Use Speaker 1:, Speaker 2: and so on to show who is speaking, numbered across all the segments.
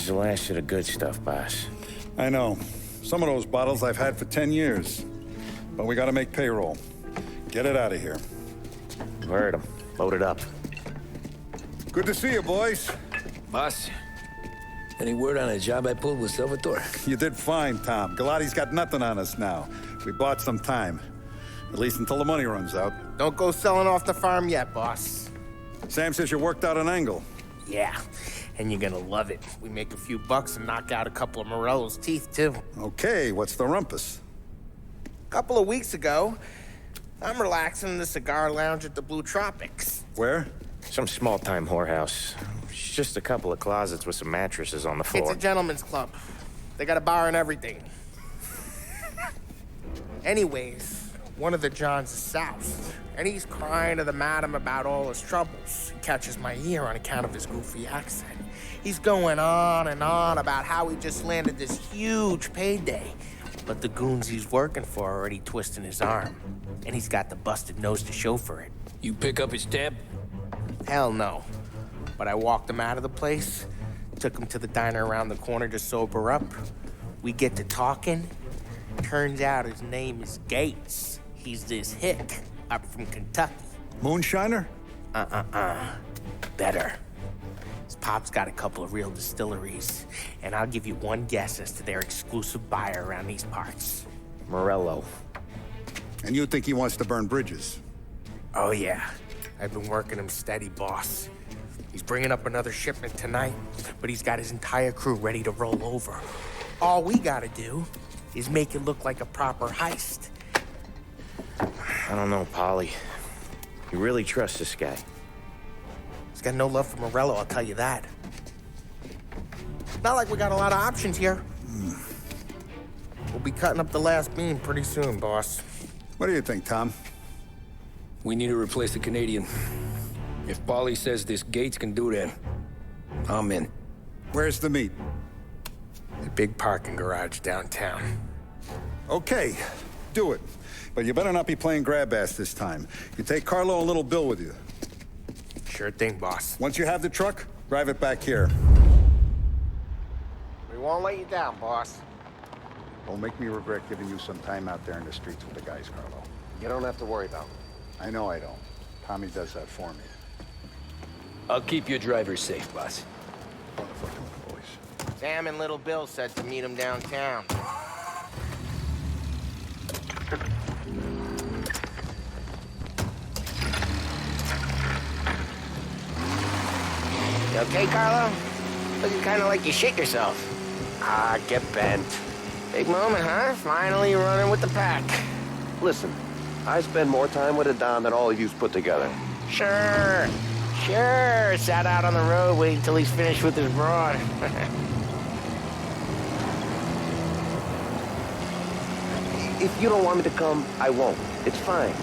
Speaker 1: is the last of the good stuff, boss.
Speaker 2: I know. Some of those bottles I've had for 10 years. But we gotta make payroll. Get it out of here.
Speaker 1: Heard him. Load it up.
Speaker 2: Good to see you, boys.
Speaker 3: Boss, any word on a job I pulled with Salvatore?
Speaker 2: You did fine, Tom. Galati's got nothing on us now. We bought some time. At least until the money runs out.
Speaker 4: Don't go selling off the farm yet, boss.
Speaker 2: Sam says you worked out an angle.
Speaker 4: Yeah, and you're gonna love it. We make a few bucks and knock out a couple of Morello's teeth, too.
Speaker 2: Okay, what's the rumpus?
Speaker 4: A couple of weeks ago, I'm relaxing in the cigar lounge at the Blue Tropics.
Speaker 2: Where?
Speaker 1: Some small-time whorehouse. It's just a couple of closets with some mattresses on the floor.
Speaker 4: It's a gentleman's club. They got a bar and everything. Anyways, one of the Johns is south, and he's crying to the madam about all his troubles. He catches my ear on account of his goofy accent. He's going on and on about how he just landed this huge payday, but the goons he's working for are already twisting his arm, and he's got the busted nose to show for it.
Speaker 3: You pick up his tab?
Speaker 4: Hell no. But I walked him out of the place, took him to the diner around the corner to sober up. We get to talking. Turns out his name is Gates. He's this hick up from Kentucky.
Speaker 2: Moonshiner?
Speaker 4: Better. His pop's got a couple of real distilleries, and I'll give you one guess as to their exclusive buyer around these parts.
Speaker 1: Morello.
Speaker 2: And you think he wants to burn bridges?
Speaker 4: Oh, yeah. I've been working him steady, boss. He's bringing up another shipment tonight, but he's got his entire crew ready to roll over. All we gotta do is make it look like a proper heist.
Speaker 1: I don't know, Polly. You really trust this guy?
Speaker 4: He's got no love for Morello, I'll tell you that. Not like we got a lot of options here. We'll be cutting up the last beam pretty soon, boss.
Speaker 2: What do you think, Tom?
Speaker 3: We need to replace the Canadian. If Polly says this Gates can do that, I'm in.
Speaker 2: Where's the meet?
Speaker 4: The big parking garage downtown.
Speaker 2: Okay, do it. But you better not be playing grab ass this time. You take Carlo and Little Bill with you.
Speaker 4: Sure thing, boss.
Speaker 2: Once you have the truck, drive it back here.
Speaker 4: We won't let you down, boss.
Speaker 2: Don't make me regret giving you some time out there in the streets with the guys, Carlo.
Speaker 5: You don't have to worry about it.
Speaker 2: I know I don't. Tommy does that for me.
Speaker 3: I'll keep your driver safe, boss.
Speaker 2: Wonderful doing, boys.
Speaker 4: Sam and Little Bill said to meet him downtown. You okay, Carlo? Looking kind of like you shit yourself.
Speaker 5: Ah, get bent.
Speaker 4: Big moment, huh? Finally running with the pack.
Speaker 5: Listen, I spend more time with a Don than all of yous put together.
Speaker 4: Sure. Sat out on the road waiting till he's finished with his broad.
Speaker 5: If you don't want me to come, I won't. It's fine.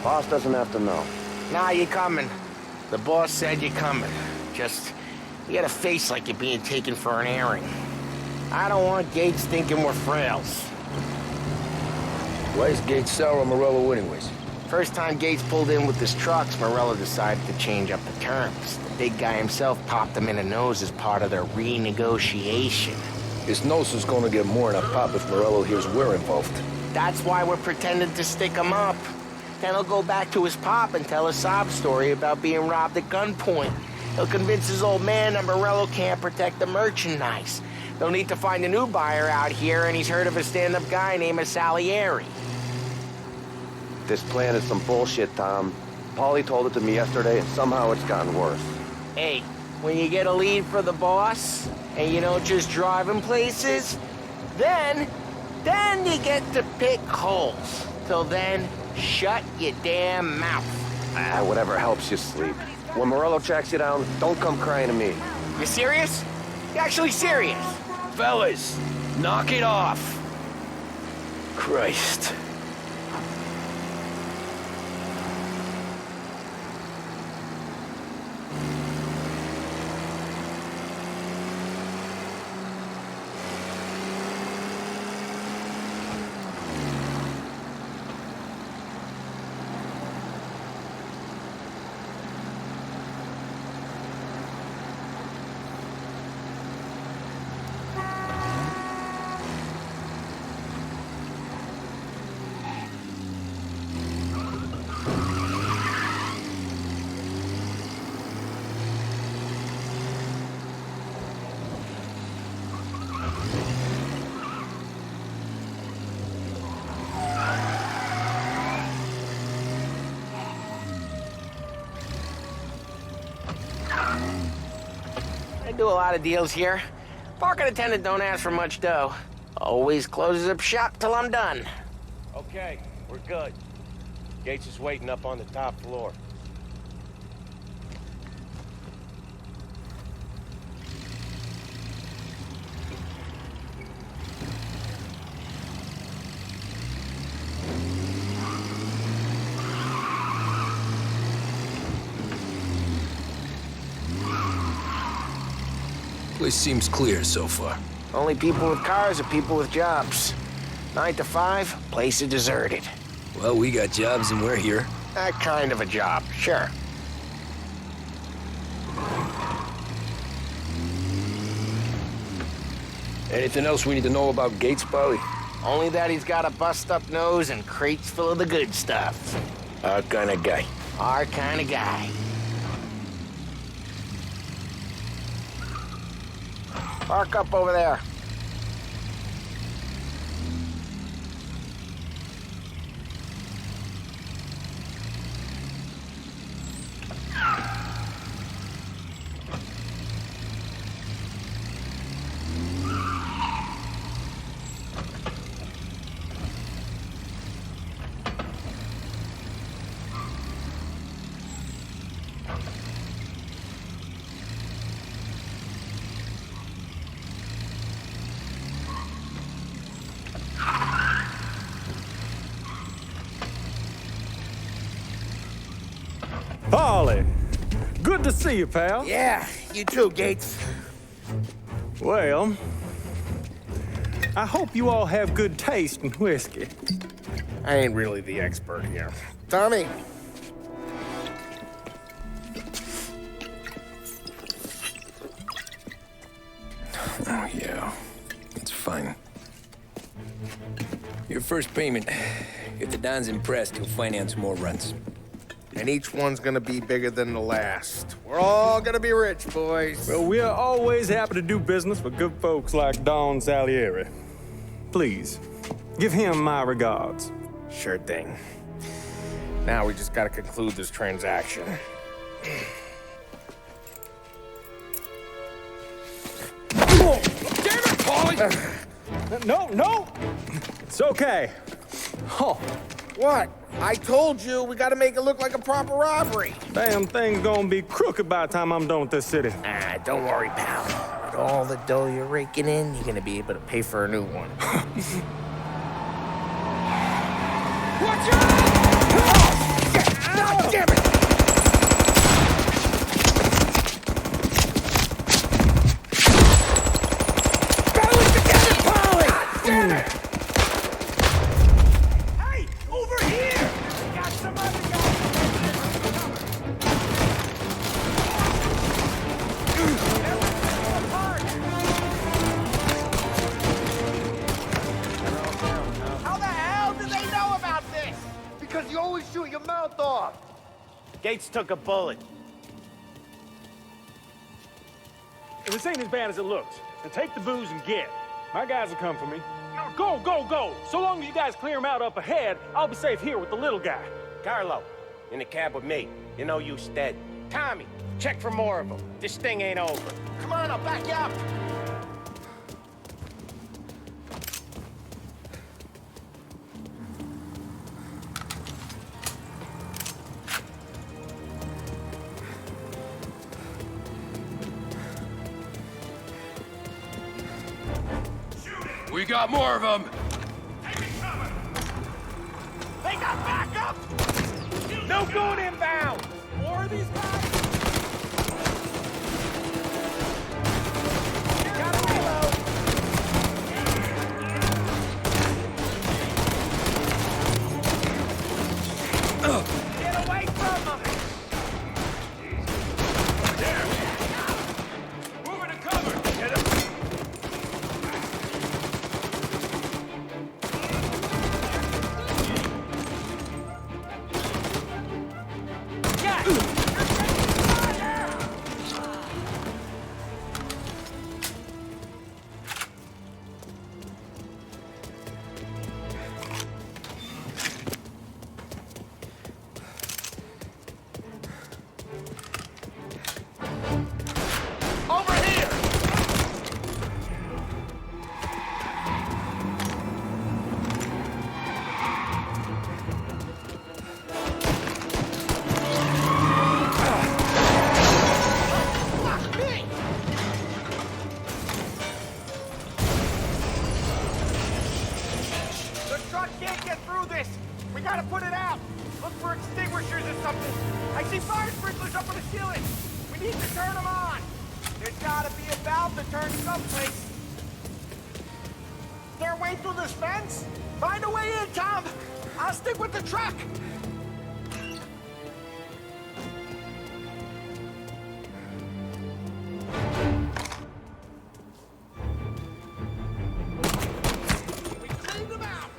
Speaker 5: Boss doesn't have to know.
Speaker 4: Nah, you're coming. The boss said you're coming. Just, you got a face like you're being taken for an airing. I don't want Gates thinking we're frails.
Speaker 3: Why is Gates sour on Morello anyways?
Speaker 4: First time Gates pulled in with his trucks, Morello decided to change up the terms. The big guy himself popped him in the nose as part of their renegotiation.
Speaker 3: His nose is gonna get more than a pop if Morello hears we're involved.
Speaker 4: That's why we're pretending to stick him up. Then he'll go back to his pop and tell a sob story about being robbed at gunpoint. He'll convince his old man that Morello can't protect the merchandise. They'll need to find a new buyer out here, and he's heard of a stand-up guy named Salieri.
Speaker 5: This plan is some bullshit, Tom. Paulie told it to me yesterday, and somehow it's gotten worse.
Speaker 4: Hey, when you get a lead for the boss, and you don't just drive him places, then you get to pick holes. Till then, shut your damn mouth.
Speaker 5: Ah, whatever helps you sleep. When Morello tracks you down, don't come crying to me.
Speaker 4: You serious? You actually serious?
Speaker 3: Fellas, knock it off. Christ.
Speaker 4: do a lot of deals here. Parking attendant don't ask for much dough. Always closes up shop till I'm done.
Speaker 1: Okay, we're good. Gates is waiting up on the top floor.
Speaker 3: Place seems clear so far.
Speaker 4: Only people with cars are people with jobs. 9 to 5, place is deserted.
Speaker 3: Well, we got jobs and we're here.
Speaker 4: That kind of a job, sure.
Speaker 3: Anything else we need to know about Gates, Polly?
Speaker 4: Only that he's got a bust-up nose and crates full of the good stuff.
Speaker 3: Our kind of guy.
Speaker 4: Our kind of guy. Park up over there.
Speaker 6: Polly, good to see you, pal.
Speaker 4: Yeah, you too, Gates.
Speaker 6: Well, I hope you all have good taste in whiskey.
Speaker 4: I ain't really the expert here. Tommy.
Speaker 3: Oh, yeah. It's fine. Your first payment. If the Don's impressed, he'll finance more runs.
Speaker 4: And each one's gonna be bigger than the last. We're all gonna be rich, boys.
Speaker 6: Well, we are always happy to do business with good folks like Don Salieri. Please, give him my regards.
Speaker 4: Sure thing. Now we just gotta conclude this transaction.
Speaker 3: Damn it, Polly!
Speaker 6: No! It's okay. Oh,
Speaker 4: What? I told you, we gotta make it look like a proper robbery.
Speaker 6: damn thing's gonna be crooked by the time I'm done with this city.
Speaker 4: Ah, don't worry, pal. With all the dough you're raking in, you're gonna be able to pay for a new one.
Speaker 3: Watch out!
Speaker 4: God damn it! Battle it together, Polly! Damn it!
Speaker 6: Hey, over here! Got some other
Speaker 4: How the hell do they know about this?
Speaker 5: Because you always shoot your mouth off.
Speaker 1: Gates took a bullet.
Speaker 6: This ain't as bad as it looks. Now take the booze and get. My guys will come for me. No, go! So long as you guys clear him out up ahead, I'll be safe here with the little guy.
Speaker 1: Carlo, in the cab with me. You know you dead. Tommy, check for more of them. This thing ain't over.
Speaker 4: Come on, I'll back you up.
Speaker 3: We got more of them!
Speaker 4: They got backup! No going inbound! More of these guys? Gotta reload! Get away from them!
Speaker 3: Moving to cover! Get him!
Speaker 4: can't get through this. We gotta put it out. Look for extinguishers or something. I see fire sprinklers up on the ceiling. We need to turn them on. There's gotta be a valve to turn someplace. Is there a way through this fence? Find a way in, Tom. I'll stick with the truck. We cleaned them out.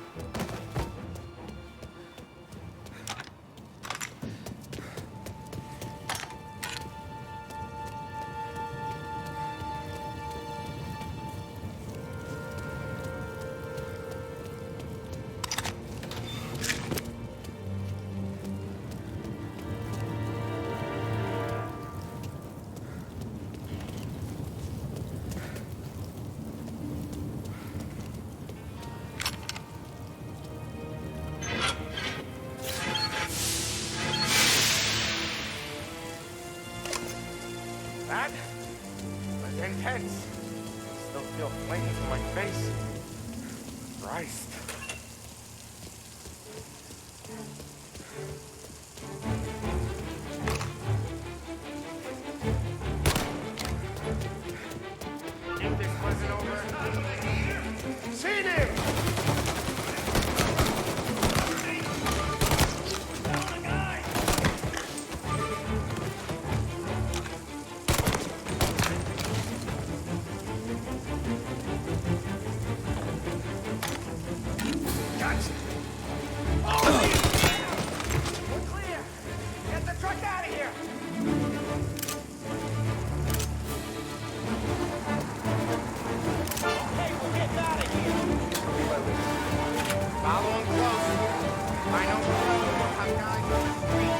Speaker 4: That was intense. Still feel flames in my face. Christ. If this wasn't over. Seen him! Gotcha. Oh, we're clear. Get the truck out of here. Okay, we're getting out of here. Follow him close. I know we'll have guys on the street.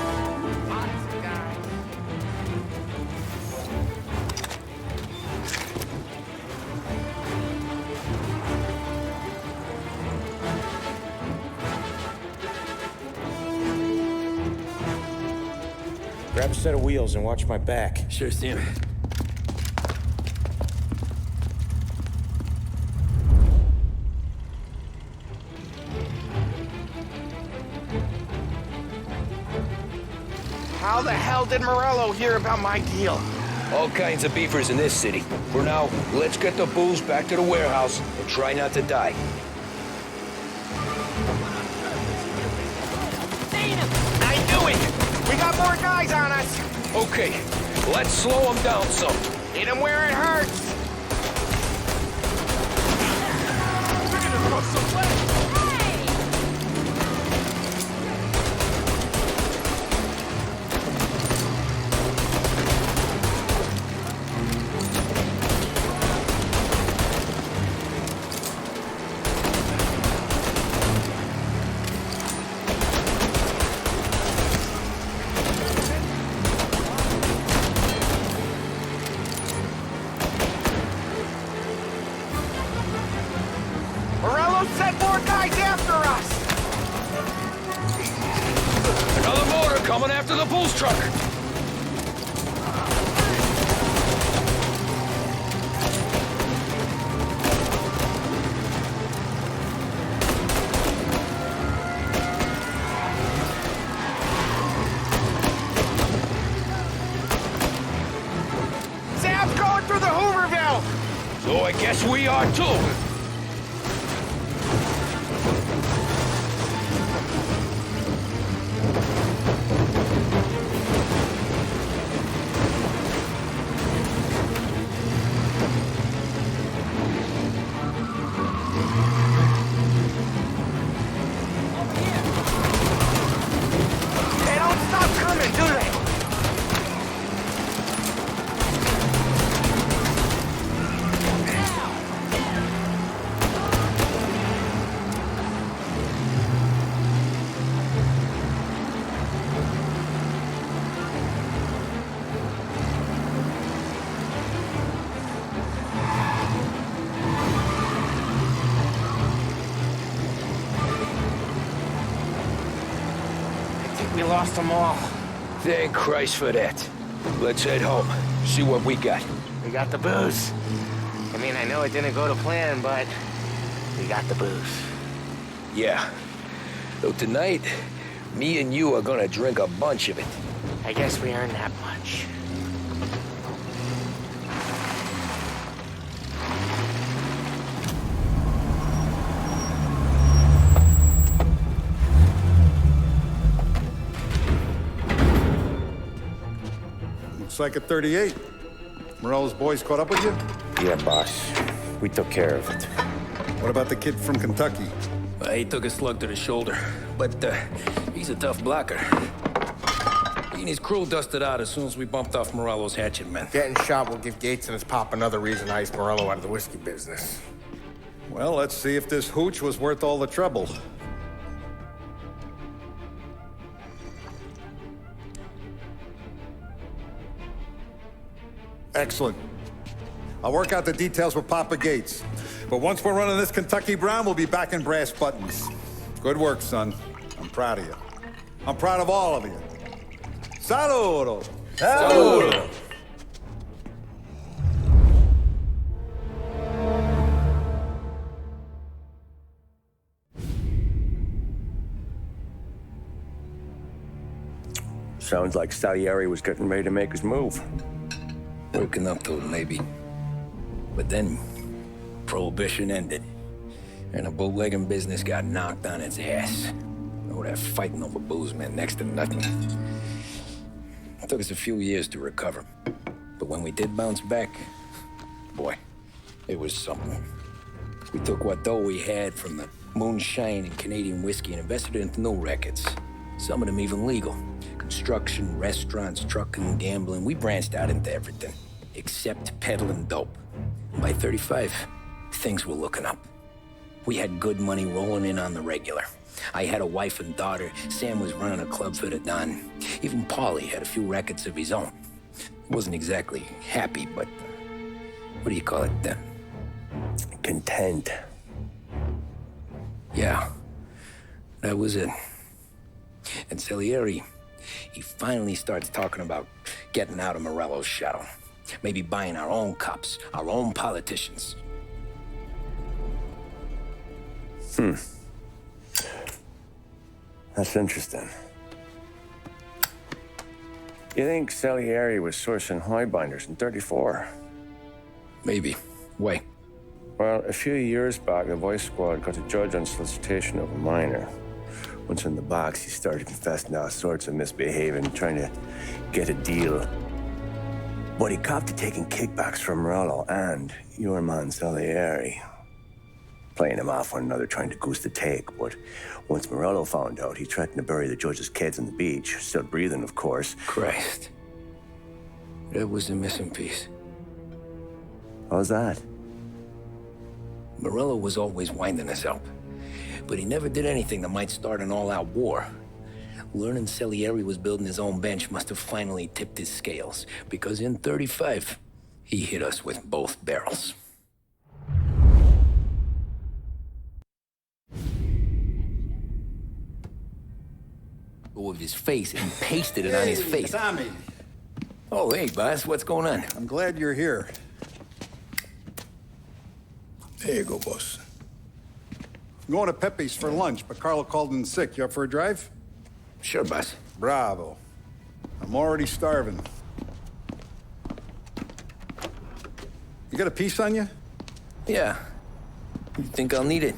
Speaker 4: Lots of guys.
Speaker 1: Grab a set of wheels and watch my back.
Speaker 3: Sure, Sam.
Speaker 4: How the hell did Morello hear about my deal?
Speaker 3: All kinds of beefers in this city. For now, let's get the booze back to the warehouse and try not to die.
Speaker 4: I knew it! We got more guys on us!
Speaker 3: Okay, let's slow them down some.
Speaker 4: Hit him where it hurts! Morello sent more guys after us!
Speaker 3: Another motor coming after the booze truck.
Speaker 4: Sam's going through the Hooverville!
Speaker 3: So I guess we are too.
Speaker 4: They don't stop coming, do they? We lost them all.
Speaker 3: Thank Christ for that. Let's head home. See what we got.
Speaker 4: We got the booze. I mean, I know it didn't go to plan, but we got the booze.
Speaker 3: Yeah, So tonight, me and you are gonna drink a bunch of it.
Speaker 4: I guess we earned that much.
Speaker 2: Looks like a 38. Morello's boys caught up with you?
Speaker 1: Yeah, boss. We took care of it.
Speaker 2: What about the kid from Kentucky?
Speaker 3: He took a slug to the shoulder, but he's a tough blocker. He and his crew dusted out as soon as we bumped off Morello's hatchet men.
Speaker 4: Getting shot will give Gates and his pop another reason to ice Morello out of the whiskey business.
Speaker 2: Well, let's see if this hooch was worth all the trouble. Excellent. I'll work out the details with Papa Gates. But once we're running this Kentucky Brown, we'll be back in brass buttons. Good work, son. I'm proud of you. I'm proud of all of you. Saludo!
Speaker 3: Saludo!
Speaker 1: Sounds like Salieri was getting ready to make his move.
Speaker 3: Working up to it, maybe. But then, Prohibition ended, and the bootlegging business got knocked on its ass. Oh, that fighting over booze meant next to nothing. It took us a few years to recover. But when we did bounce back, boy, it was something. We took what dough we had from the moonshine and Canadian whiskey and invested it into new rackets. Some of them even legal. Construction, restaurants, trucking, gambling. We branched out into everything, except peddling dope. And by 35, things were looking up. We had good money rolling in on the regular. I had a wife and daughter. Sam was running a club for the Don. Even Paulie had a few rackets of his own. Wasn't exactly happy, but what do you call it then?
Speaker 1: Content.
Speaker 3: Yeah, that was it. And Salieri, he finally starts talking about getting out of Morello's shadow. Maybe buying our own cops, our own politicians.
Speaker 1: That's interesting. You think Salieri was sourcing highbinders in 34?
Speaker 3: Maybe. Why?
Speaker 1: Well, a few years back, the Vice Squad got a judge on solicitation of a minor. Once in the box, he started confessing all sorts of misbehaving, trying to get a deal. But he copped to taking kickbacks from Morello and your man Salieri. Playing him off one another, trying to goose the take. But once Morello found out, he threatened to bury the judge's kids on the beach. Still breathing, of course.
Speaker 3: Christ. That was the missing piece.
Speaker 1: How's that?
Speaker 3: Morello was always winding us up. But he never did anything that might start an all-out war. Learning Salieri was building his own bench must have finally tipped his scales. Because in 35, he hit us with both barrels. Of his face and pasted it on his face.
Speaker 2: Tommy.
Speaker 3: Oh, hey, boss, what's going on?
Speaker 2: I'm glad you're here.
Speaker 7: There you go, boss.
Speaker 2: I'm going to Pepe's for lunch, but Carlo called in sick. You up for a drive?
Speaker 3: Sure, boss.
Speaker 2: Bravo. I'm already starving. You got a piece on you?
Speaker 3: Yeah. You think I'll need it?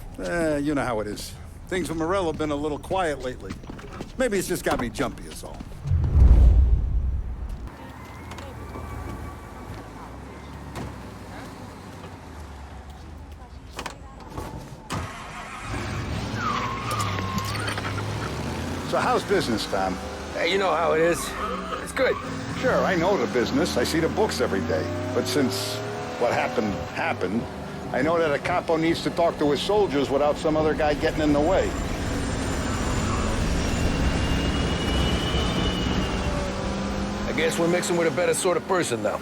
Speaker 2: You know how it is. Things with Morello have been a little quiet lately. Maybe it's just got me jumpy is all. So how's business, Tom?
Speaker 3: Hey, you know how it is. It's good.
Speaker 2: Sure, I know the business. I see the books every day. But since what happened, I know that a capo needs to talk to his soldiers without some other guy getting in the way.
Speaker 3: I guess we're mixing with a better sort of person now.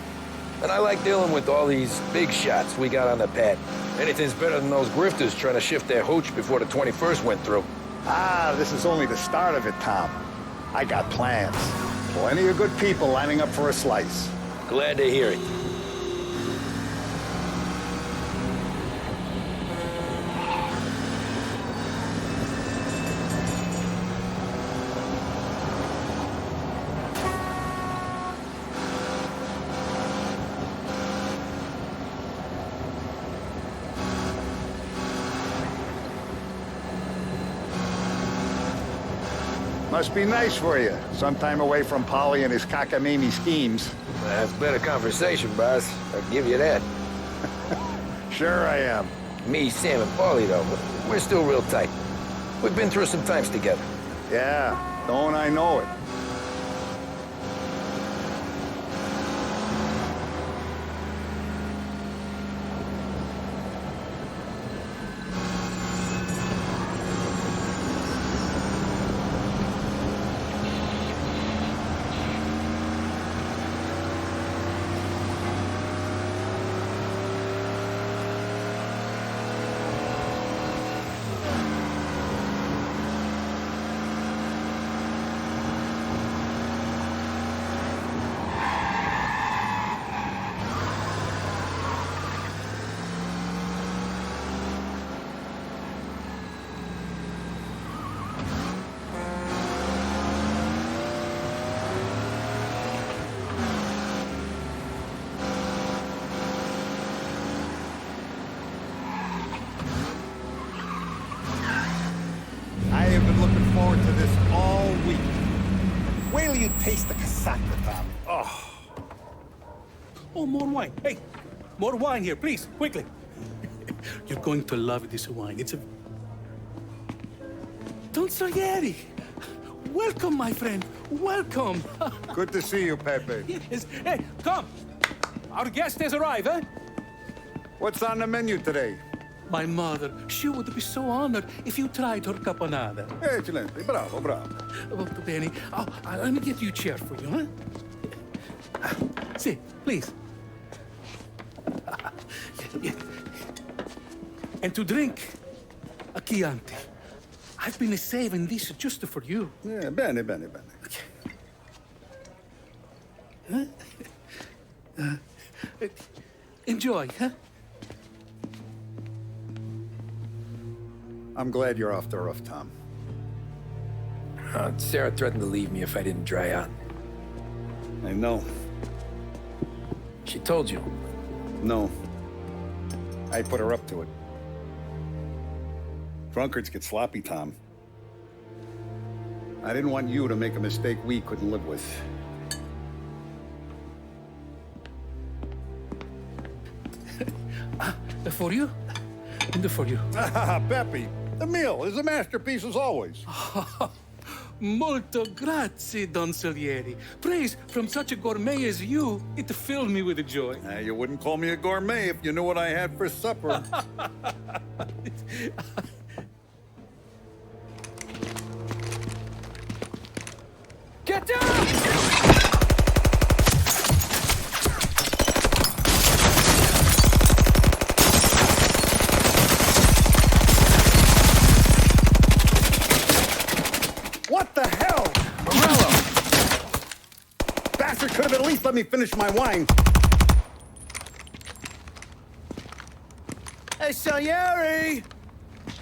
Speaker 3: And I like dealing with all these big shots we got on the pad. Anything's better than those grifters trying to shift their hooch before the 21st went through.
Speaker 2: Ah, this is only the start of it, Tom. I got plans. Plenty of good people lining up for a slice.
Speaker 3: Glad to hear it.
Speaker 2: Must be nice for you. Some time away from Polly and his cockamamie schemes.
Speaker 3: That's better conversation, boss. I'll give you that.
Speaker 2: Sure I am.
Speaker 3: Me, Sam, and Paulie, though, we're still real tight. We've been through some times together.
Speaker 2: Yeah, don't I know it. I have been looking forward to this all week. Wait till you taste the casaca, Tom. Oh.
Speaker 8: Oh, more wine. Hey, more wine here, please, quickly. You're going to love this wine. It's a... Don Salieri. Welcome, my friend. Welcome.
Speaker 2: Good to see you, Pepe.
Speaker 8: Yes. Hey, come. Our guest has arrived, eh?
Speaker 2: What's on the menu today?
Speaker 8: My mother, she would be so honored if you tried her caponata.
Speaker 2: Excellent. Bravo, bravo.
Speaker 8: Molto bene. Oh, let me get you a chair for you, huh? See, please. Yeah. And to drink, a Chianti. I've been saving this just for you.
Speaker 2: Yeah, bene, bene, bene.
Speaker 8: Enjoy, huh?
Speaker 2: I'm glad you're off the roof, Tom.
Speaker 3: Sarah threatened to leave me if I didn't dry out.
Speaker 2: I know.
Speaker 3: She told you.
Speaker 2: No. I put her up to it. Drunkards get sloppy, Tom. I didn't want you to make a mistake we couldn't live with.
Speaker 8: For you? And for you.
Speaker 2: Pepe, the meal is a masterpiece as always.
Speaker 8: Molto grazie, Don Salieri. Praise from such a gourmet as you, it filled me with joy.
Speaker 2: You wouldn't call me a gourmet if you knew what I had for supper.
Speaker 3: Get down!
Speaker 2: What the hell?
Speaker 3: Morello!
Speaker 2: Bastard could have at least let me finish my wine.
Speaker 6: Hey, Salieri!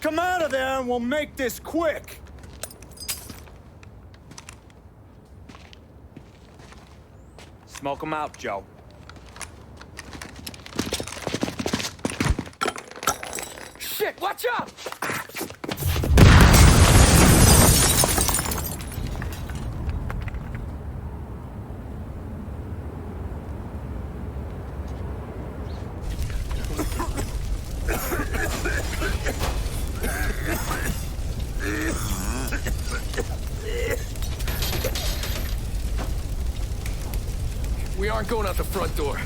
Speaker 6: Come out of there and we'll make this quick. Smoke 'em out, Joe.
Speaker 3: Shit, watch out! We aren't going out the front door.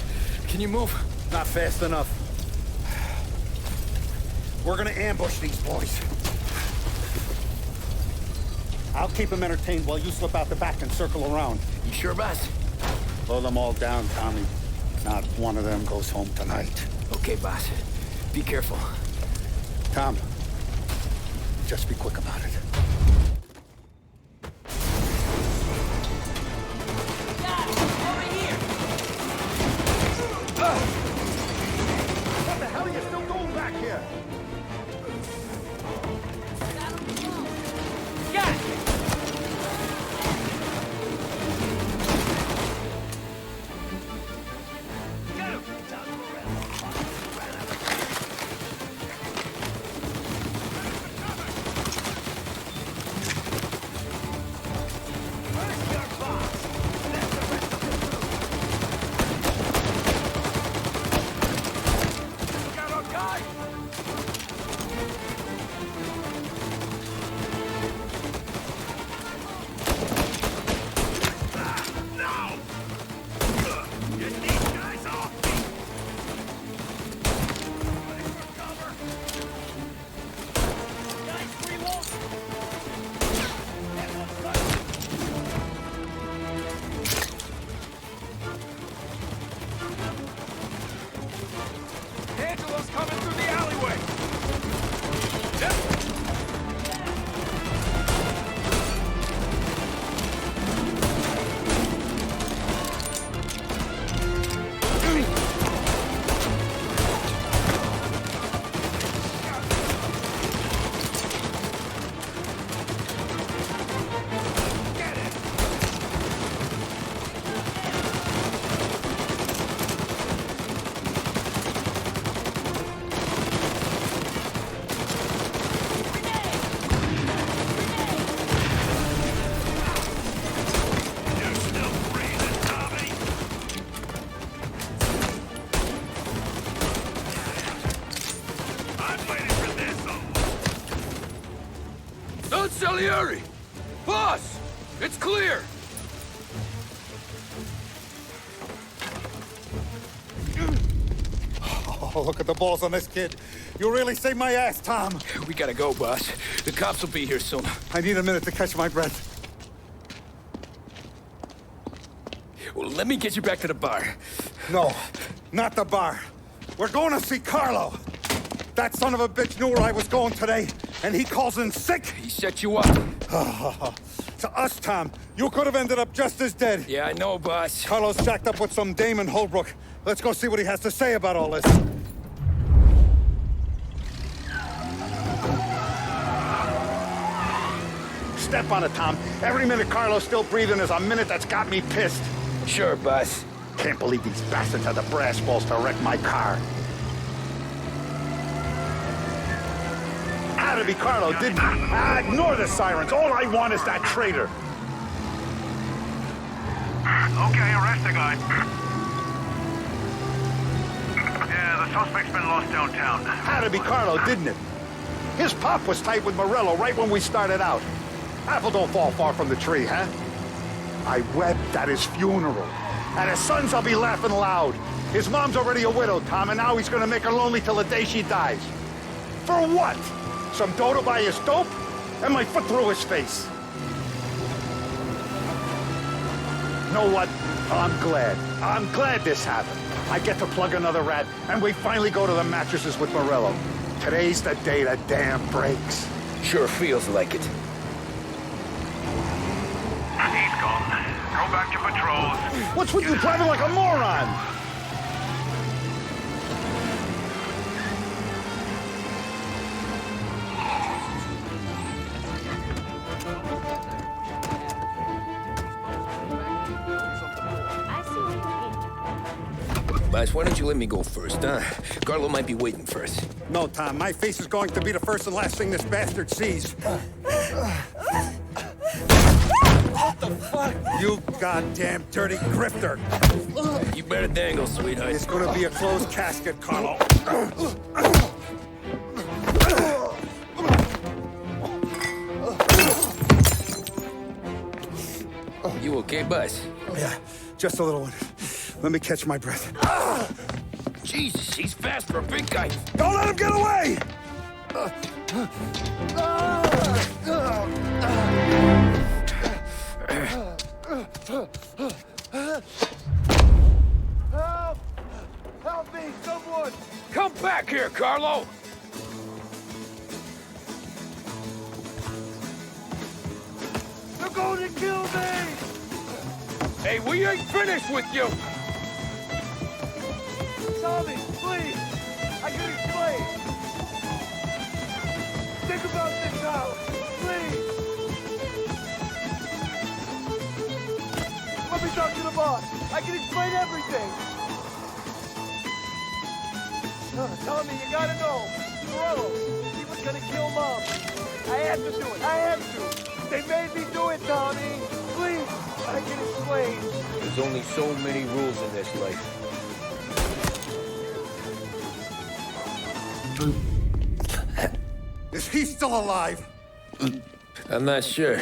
Speaker 3: Can you move?
Speaker 2: Not fast enough. We're gonna ambush these boys. I'll keep them entertained while you slip out the back and circle around.
Speaker 3: You sure, boss?
Speaker 2: Blow them all down, Tommy. Not one of them goes home tonight.
Speaker 3: Okay, boss. Be careful.
Speaker 2: Tom, just be quick about it. What the hell are you still doing back here?
Speaker 3: Salieri! Boss! It's clear!
Speaker 2: Oh, look at the balls on this kid. You really saved my ass, Tom.
Speaker 3: We gotta go, boss. The cops will be here soon.
Speaker 2: I need a minute to catch my breath.
Speaker 3: Well, let me get you back to the bar.
Speaker 2: No, not the bar. We're going to see Carlo. That son of a bitch knew where I was going today, and he calls in sick.
Speaker 3: He set you up.
Speaker 2: To us, Tom, you could have ended up just as dead.
Speaker 3: Yeah, I know, boss.
Speaker 2: Carlo's jacked up with some dame in Holbrook. Let's go see what he has to say about all this.
Speaker 9: Step on it, Tom. Every minute Carlo's still breathing is a minute that's got me pissed.
Speaker 3: Sure, boss.
Speaker 9: Can't believe these bastards had the brass balls to wreck my car. Had to be Carlo, didn't he? Ignore the sirens. All I want is that traitor.
Speaker 10: Okay, arrest the guy. Yeah, the suspect's been lost downtown.
Speaker 9: Had to be Carlo, didn't it? His pop was tight with Morello right when we started out. Apple don't fall far from the tree, huh? I wept at his funeral. At his son's, I'll be laughing loud. His mom's already a widow, Tom, and now he's gonna make her lonely till the day she dies. For what? Some dough to buy his dope? And my foot through his face. You know what? I'm glad. I'm glad this happened. I get to plug another rat, and we finally go to the mattresses with Morello. Today's the day the dam breaks.
Speaker 3: Sure feels like it.
Speaker 10: He's gone. Go back to patrols.
Speaker 9: What's with you driving like a moron?
Speaker 3: Boss, why don't you let me go first, huh? Carlo might be waiting for us.
Speaker 2: No, Tom, my face is going to be the first and last thing this bastard sees. What the fuck? You goddamn dirty grifter.
Speaker 3: You better dangle, sweetheart.
Speaker 2: It's gonna be a closed casket, Carlo.
Speaker 3: You okay, boss?
Speaker 2: Yeah, just a little one. Let me catch my breath.
Speaker 3: Jesus, he's fast for a big guy.
Speaker 2: Don't let him get away!
Speaker 10: Help! Help me, someone!
Speaker 3: Come back here, Carlo!
Speaker 10: They're going to kill me!
Speaker 3: Hey, we ain't finished with you!
Speaker 10: Tommy, please! I can explain! Think about this now! Please! Let me talk to the boss! I can explain everything! Tommy, you gotta know! Morello, he was gonna kill Mom! I had to do it! I had to! They made me do it, Tommy! Please! I can explain!
Speaker 3: There's only so many rules in this life.
Speaker 2: Is he still alive?
Speaker 3: I'm not sure.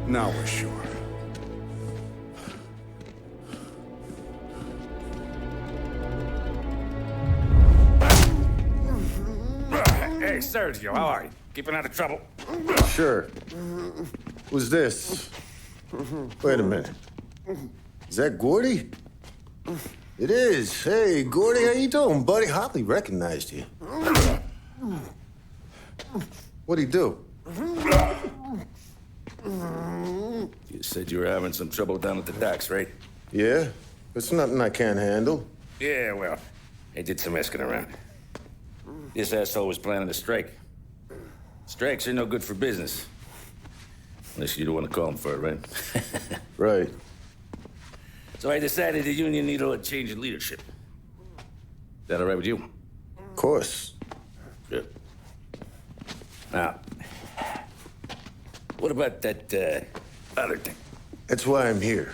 Speaker 2: Now we're sure.
Speaker 11: Hey, Sergio, how are you? Keeping out of trouble?
Speaker 1: Sure. Who's this? Wait a minute. Is that Gordy? It is. Hey, Gordy, how you doing, buddy? Hardly recognized you. What'd he do?
Speaker 11: You said you were having some trouble down at the docks, right?
Speaker 1: Yeah? It's nothing I can't handle.
Speaker 11: Yeah, well, I did some asking around. This asshole was planning a strike. Strikes are no good for business. Unless you don't want to call him for it, right?
Speaker 1: Right.
Speaker 11: So I decided the union needed a change in leadership. that all right with you?
Speaker 1: Of course.
Speaker 11: Good. Now, what about that, other thing?
Speaker 1: That's why I'm here.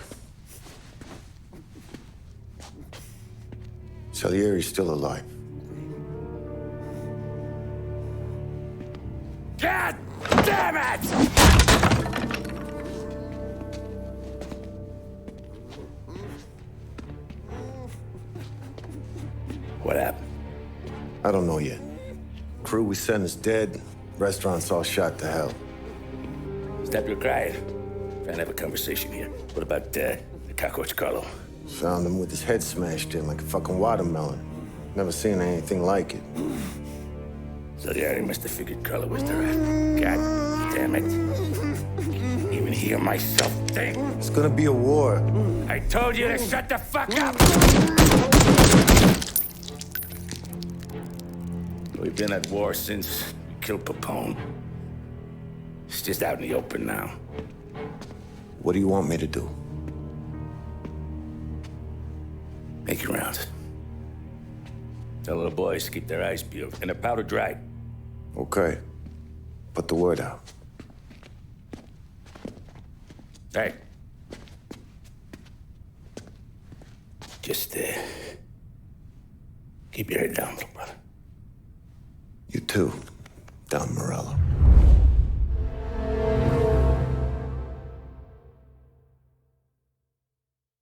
Speaker 1: Salieri's still alive.
Speaker 11: God damn it! What happened?
Speaker 1: I don't know yet. Crew we sent is dead. Restaurant's all shot to hell.
Speaker 11: Stop your crying. Trying to have a conversation here. What about, the cockroach Carlo?
Speaker 1: Found him with his head smashed in like a fucking watermelon. Never seen anything like it.
Speaker 11: So yeah, he must have figured Carlo was the rat. God damn it. Even hear myself think.
Speaker 1: It's gonna be a war.
Speaker 11: I told you to shut the fuck up! We've been at war since we killed Capone. It's just out in the open now.
Speaker 1: What do you want me to do?
Speaker 11: Make your rounds. Tell little boys to keep their eyes peeled and their powder dry.
Speaker 1: Okay. Put the word out.
Speaker 11: Hey. Just, keep your head down, little brother.
Speaker 1: You too, Don Morello.